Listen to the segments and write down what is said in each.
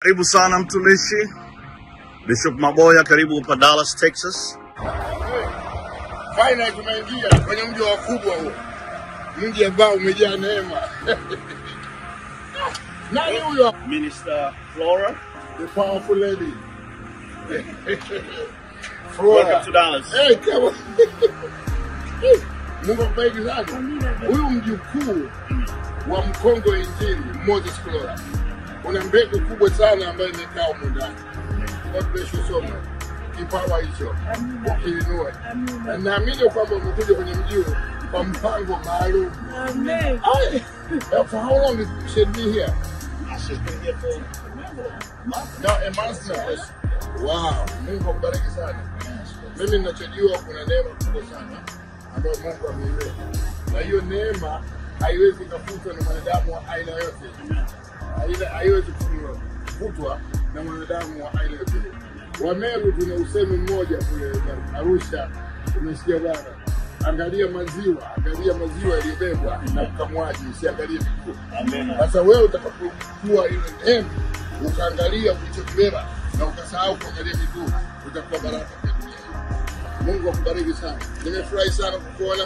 Karibu sana mtumishi Bishop Maboya, karibu hapa Dallas, Texas. Finally tumeingia kwenye mji wa kubwa huo. Mji ambao umejaa neema. Nani huyo? Minister Flora, The powerful lady. Welcome to Dallas. Hey, come on. Mungu akubariki sana. Huyu mjukuu wa mkongo injili Moses Flora. Una mbegu kubwa sana ambayo imekaa huko ndani. God bless you so much. Kipawa hicho ukiinua. Na naamini kwamba umekuja kwenye mji huu kwa mpango maalum. Amen. For how long has she been here? She's been here for No, a month now. Wow, Mungu akubariki sana. Mimi ninachojua kuna neema kubwa sana ambayo Mungu ameiweka. Na hiyo neema haiwezi kufutwa na mwanadamu wa aina yote. Haiwezi kufutwa na mwanadamu wa aina yote. Wameru tuna usemi mmoja kule Arusha, umesikia bwana? Angalia maziwa yaliyobebwa na mkamwaji, usiangalie miguu. Amen. Sasa wewe utakapokuwa ile neema, ukaangalia ulichobeba na ukasahau kuangalia miguu, utakuwa baraka kwa dunia hii. Mungu akubariki sana. Nimefurahi sana kukuona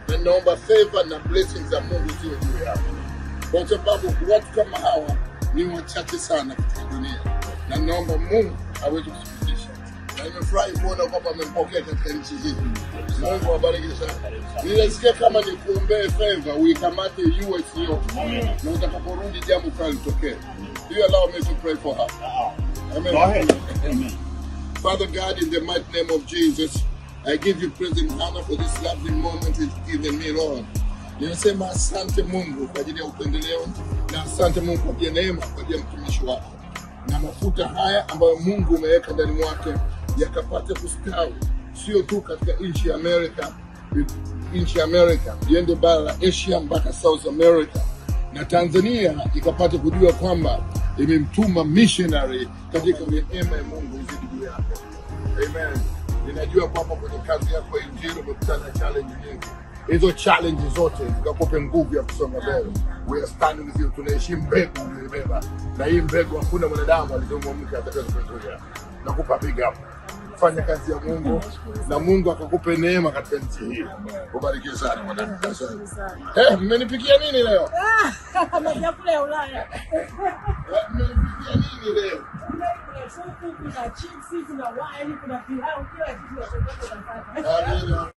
na naomba favor na blessings za Mungu ziwe juu yako. Kwa sababu watu kama hawa ni wachache sana katika dunia. Na naomba Mungu aweze kusifikisha. Na nimefurahi kuona kwamba amempokea katika nchi hii. Mungu awabariki sana. Nilisikia kama ni kuombea favor uikamate US yote. Na utakaporudi jambo fulani litokee. Do you allow me to pray for her? Amen. Go ahead. Amen. Father God, in the mighty name of Jesus, I give you praise and honor for this lovely moment you've given me, Lord. Ninasema asante Mungu kwa ajili ya upendeleo na asante Mungu kwa ajili ya neema kwa ajili ya mtumishi wako. Na mafuta haya ambayo Mungu umeweka ndani mwake yakapate kustawi sio tu katika nchi ya Amerika, iende bara la Asia mpaka South America. Na Tanzania ikapate kujua kwamba imemtuma missionary katika neema ya Mungu izidi juu yako. Amen. Ninajua kwamba kwenye kazi yako ya injili umekutana na challenge nyingi. Hizo challenge zote zikakupe nguvu ya kusonga mbele. We are standing with you. Tunaheshimu mbegu uliyobeba. Na hii mbegu hakuna mwanadamu alizomwamka atakayezuia. Nakupa big up. Fanya kazi ya Mungu na Mungu akakupe neema katika nchi hii. Ubarikiwe sana mwanangu. Mmenipikia nini leo? Chakula ya Ulaya. Mmenipikia nini leo? Kuna supu, kuna chipsi, kuna wine, kuna pilau, kila kitu. Amina.